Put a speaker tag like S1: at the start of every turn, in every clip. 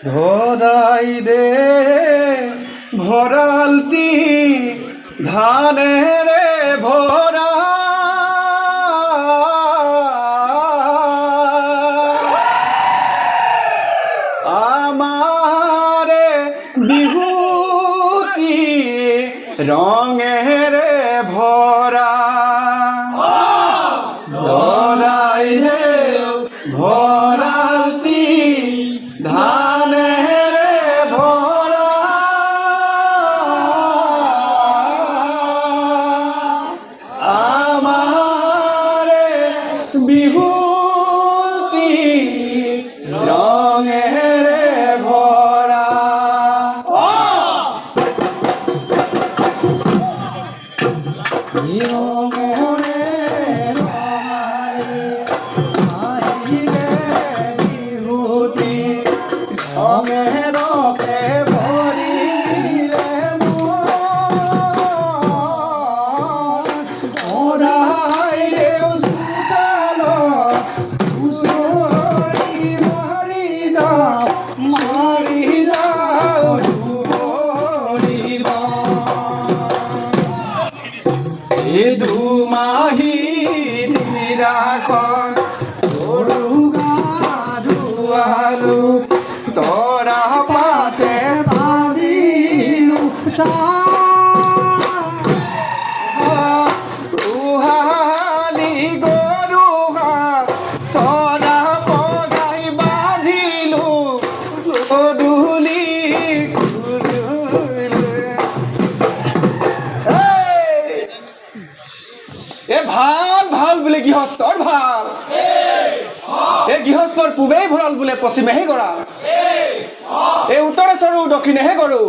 S1: ধরাই দে ভরালটি ধানের ভরা আমারে বিভূতি রঙের ভরা ধরাই দে ভরালটি ধানের ভরা আমারে বিভূতি রঙের ভরা দুমাহি নিরাকর ধুয়ালু তোরা পাতে বাঁধিলু উহালি গরুহা তোরা পগাই বাঁধিলু গধূলি এ ভাল ভাল বোলে গৃহস্থৰ ভাল এ গৃহস্থৰ পূবেই ভঁৰাল বোলে পশ্চিমেহে গৰা এই উত্তৰে চৰু দক্ষিণেহে গৰু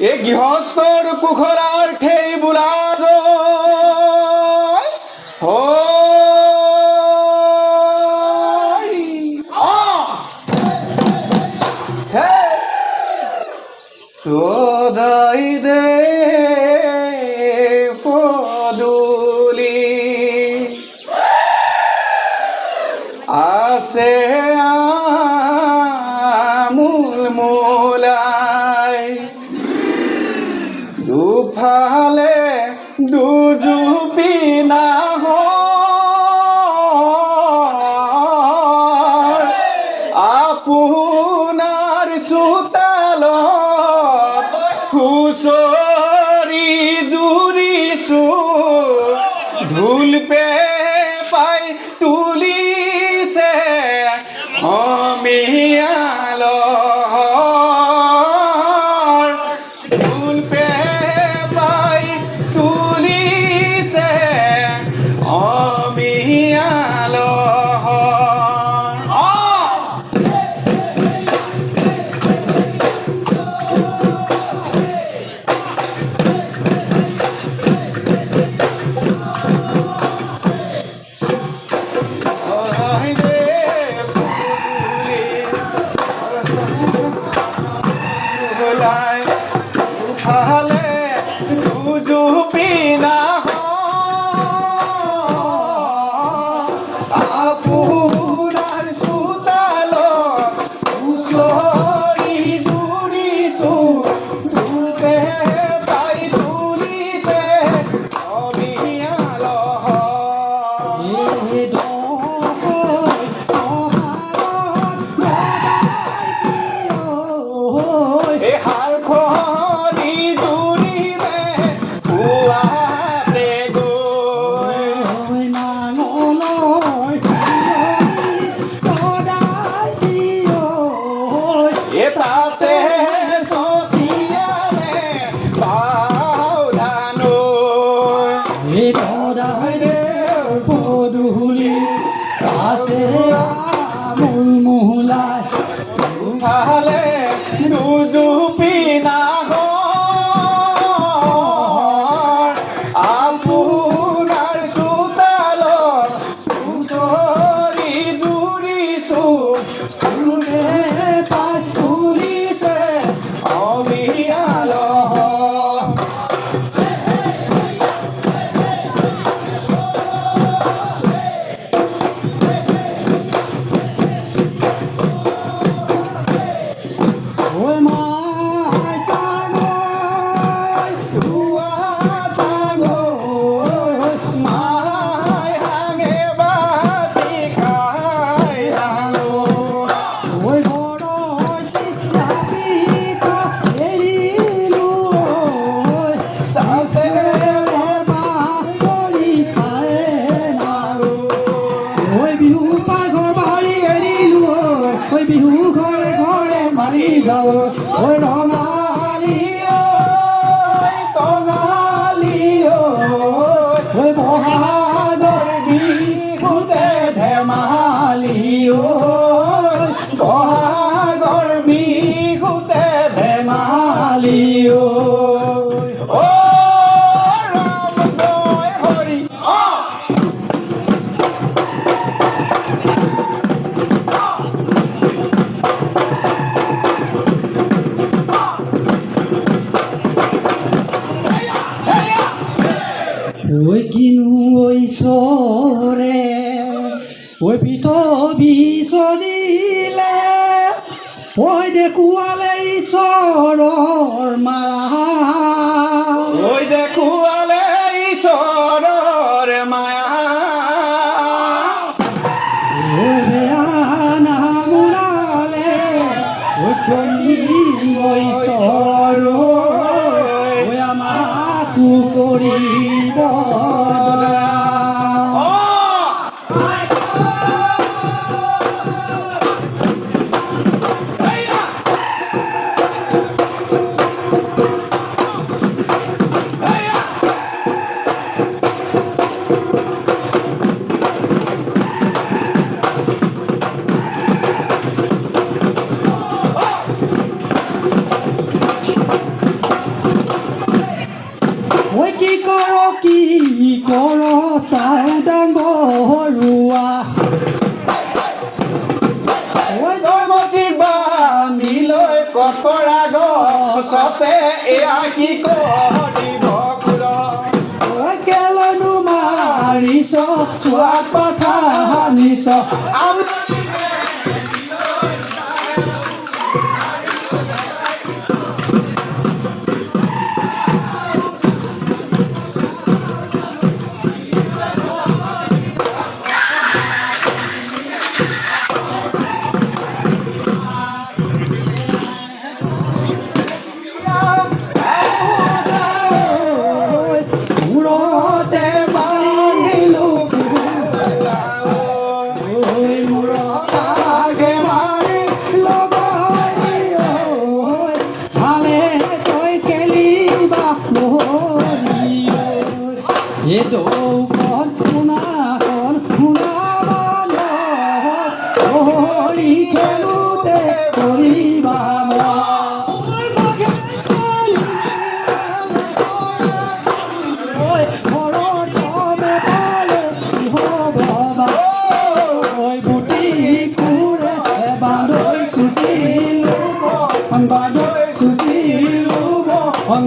S1: এই গৃহস্থৰ পোখৰাৰ ঠেই বোলা সদাই দে পদুলি আছে আমূল মূলাই দুফালে দুজুপি নাহ আপোনাৰ চোতালত হুঁচৰি জুৰিছো ঢোল পে পাই তুলিছে অমিয়ালৰ ঢোল পে পাই তুলিছে অমিয়ালৰ ভালে দুজুপি নাহ আপোনাৰ চোতালত হুঁচৰি জুৰিছো ঢোলপে পাই তুলিছে তাতে সতিয়ালে বাউধানো পদুলি আছে আমূল মূলাই দুফালে দুজুপি নাহ আপোনাৰ চোতালত হুঁচৰি জুৰিছো ঢোলে পাই তুলিছে অমিয়ালৰ
S2: গাঁও ঐ ৰঙালী কঙালী ঐ বহাগৰ বিহুতে ধেমালি বহাগৰ বিহুতে ধেমালি ঐ কিনো ঐশ্বৰে ঐ পিতবি চলিলে ঐ দেখুৱালে ঈশ্বৰৰ মায়া
S1: ঐ দেখুৱালে ঈশ্বৰৰ মায়া
S2: ঐ বেয়া নামোলালে ঐ ক্ষমি ঐশ্বৰ ঐ আমাকো কৰিব দয়া ঐ কি কৰ চাও ডাঙৰুৱা
S1: ঐ জয়মতী বান্ধি লৈ কঠৰা গছতে এয়া কি কৰিব খুৰ
S2: ঐ কেলৈনো মাৰিছ চোৱাত কথা নিছ মূৰতে বান্ধিলো মূৰত আগে মাৰি লগৰী ভালে তই কেলিবা নহৰি এই দৌখন শুনাবা নহৰি খেলোতে কৰিবা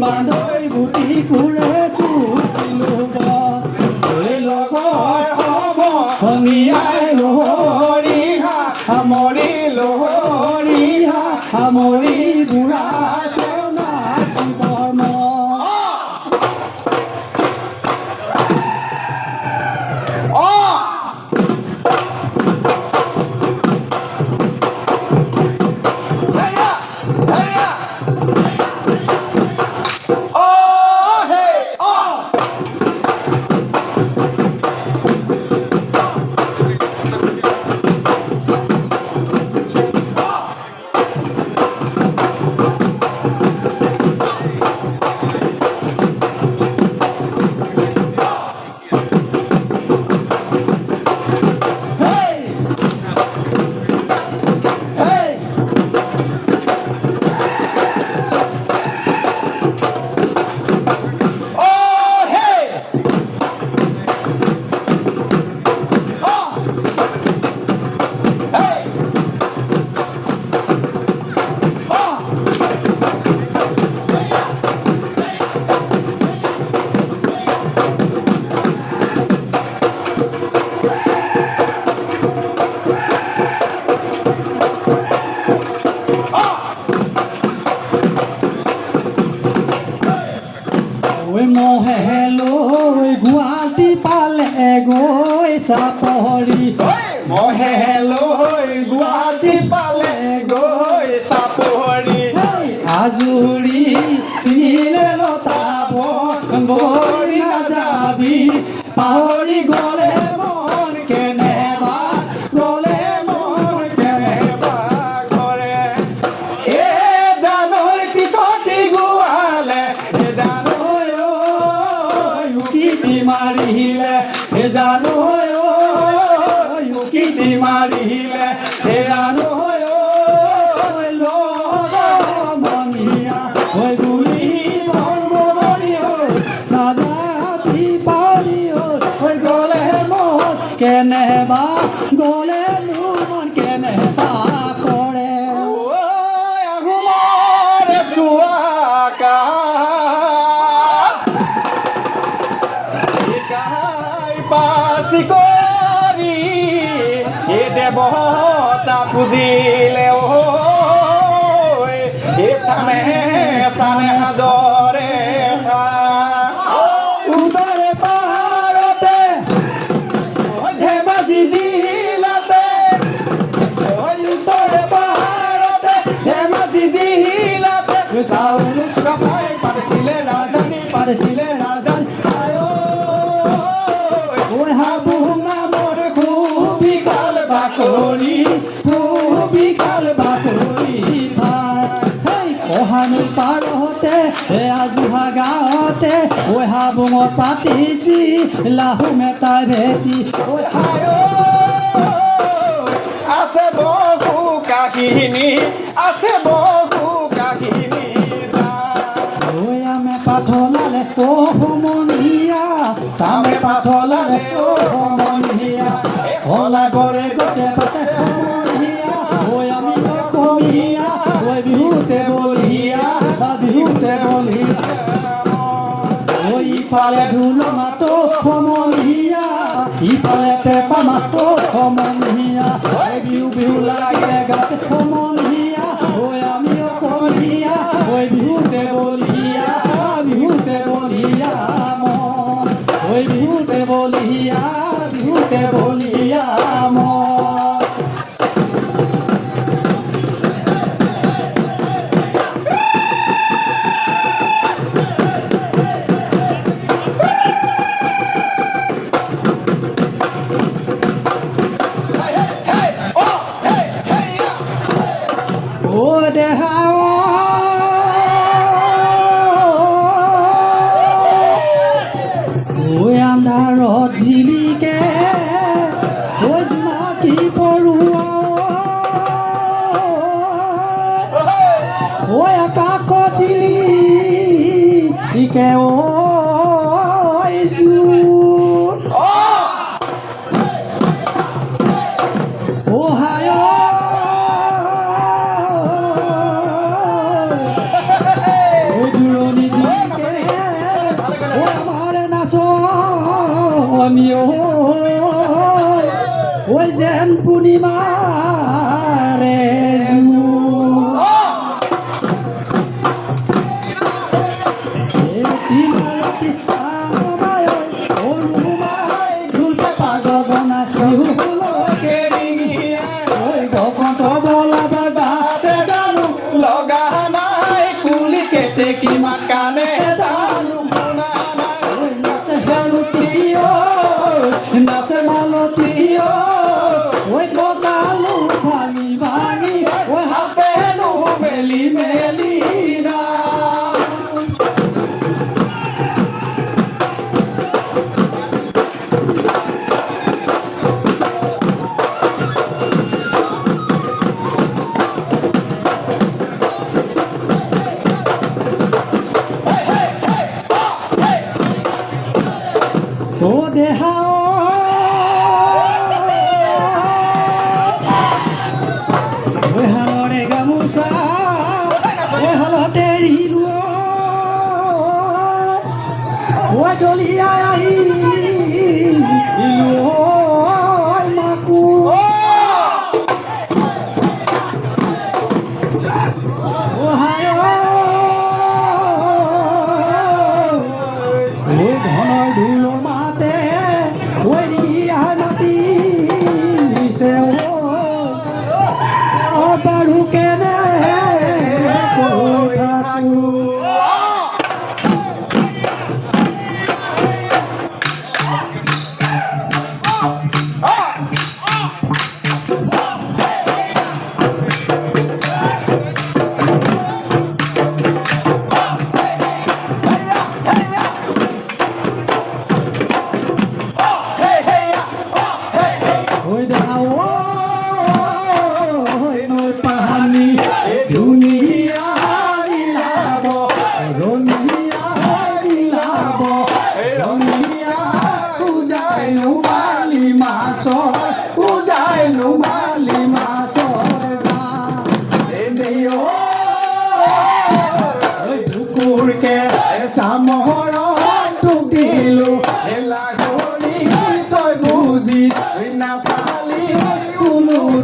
S2: বান্ধৈ বুটি কুৰে চুটিলোব লগৰ হ'ব শনিয়াই লহৰি সামৰি লহৰি সামৰি বুঢ়া নাচি বৰ্ম মহেলৈ গুৱাহাটী পালে গৈ চাপৰি
S1: মহেলৈ গুৱাহাটী পালে গৈ চাপৰি
S2: আজুৰি চিলে লতাব গৈ নাযাবি পাহৰি গ'লে মন কেনেবা গ'লে মন কেনেবা কৰে
S1: খুজিলে চানে চানে সাদৰে
S2: উত্তৰে পাৰতে ধেমাজি জিলাতে উত্তৰে পাৰতে ধেমাজি জিলাতে চাউল কাপাই পাৰিছিলে ৰাজধানী ঐ হাবু নামৰ খুব বিকাল বাকৰি কহানুৰ পাৰতে আজোহা গাঁৱতে ঐ হাবুঙত পাতিছি লাহু মেটা ভেটি
S1: আছে বহু কাহিনী আছে বহু কাহিনী
S2: ঐ আমে পাথলালে ও সমনীয়া চামে পাথলালে ও সমনীয়া হলা গৰে গছে পাতে সমনীয়া ঐ আমি কমিয়া ঐ বিহুতে বলিয়া ঐ ইফালে ঢোল মাতো সমনীয়া ইফালে পেপা মাতো সমনীয়া বিহু বিহু লাগিলে গাতে সমনীয়া ঐ আমিও কমিয়া ঐ বিহুতে বলিয়া মন ঐ বিহুতে বলিয়া মন ও দেহা ঐ আন্ধাৰত জিলিকে ঐ জোনাকী পৰুৱা ঐ আকাশত জিলিকে ঐ জোন ঐ যেন পূৰ্ণিমাৰে
S1: লগা নাই কুলি কেতে কিমান কানে
S2: নাচে মালতী ঐ কঁকালো ভাঙি ঐ হাতেনো মেলি না ও দেহা গামোচা হালতে ৰিলো ঐ দলিয়াই আহিলো মাকো ধনৰ ঢোল মাতে ঐ ৰিয়া মাতিছে পাৰো কেনে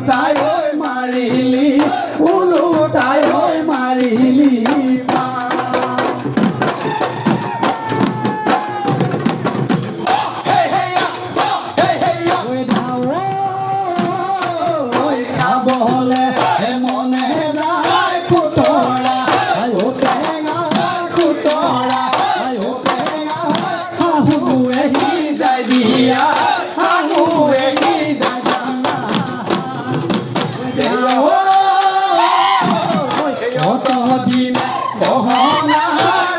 S2: তাই গ'লে মনে যায় খুতৰা আয়ো টেঙা খুতৰা আয়ো টেঙা শাহুৱে সিজাই দিয়া শাহুৱে সিজাই অতদিন গহনা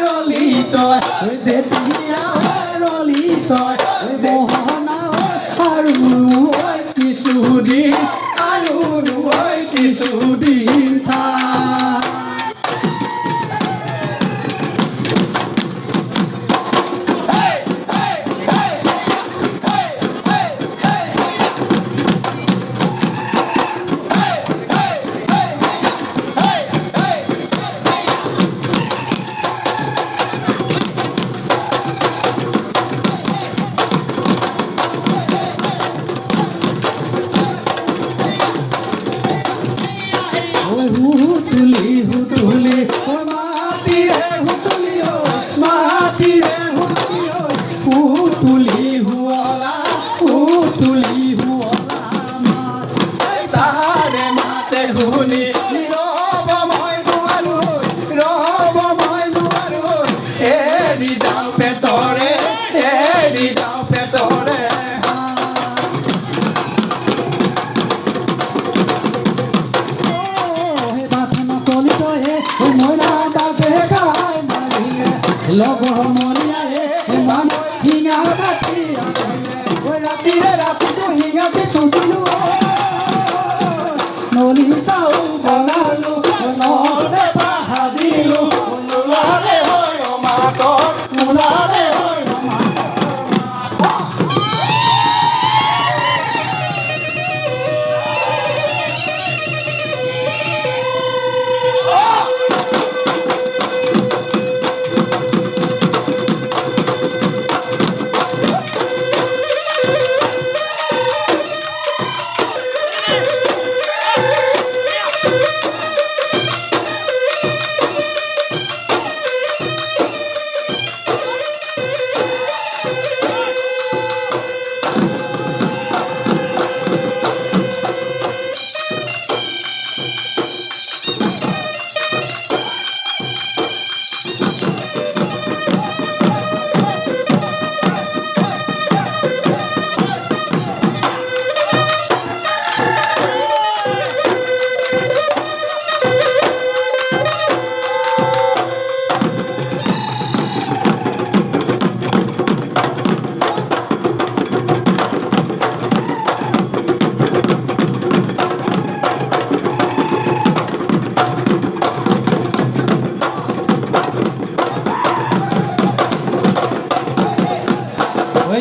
S2: ৰলি তই যেতিয়া ৰলি তই গহনা আৰু কিছুদিন আৰু কিছুদিন থাক হুতুলি হুতুলি মাটিৰে হুতুলি মাটিৰে হুতুলি হুতুলি হুৱলা তাৰে মাতে শুনি ৰব মই নোৱাৰো এৰি যাওঁ পেটৰে লগৰ মৰিয়ায়ে মানুহ শিঙা কাটি ৰাতিটো শিঙাতে চুটিলো নলি চাউ বনালো নলে ভাজিলো নোলালে হয় মাতৰ নোলালে হয়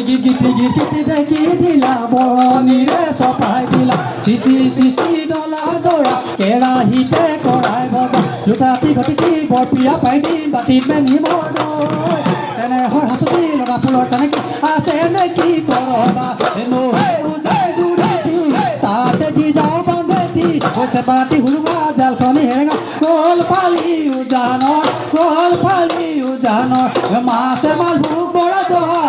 S2: গীতি দিলা বৰণিৰে চপাই দিলা চিচি ডলা জৰা কেৰাহীতে কৰাই ভজা জোতাতি ঘটিতি বৰপিয়া পাই দিম বাতিত মেনি মৰ চেনেহৰ হাঁচতি লগা ফুলৰ তেনেকে আছে নেকি কৰবা তাতে দি যাওঁ বান্ধেতি হৈছে পাতি হুলুঙা জালখনি হেৰেঙা গ'ল ফালি উজানৰ মাছে মাল ভোগ বৰা জহা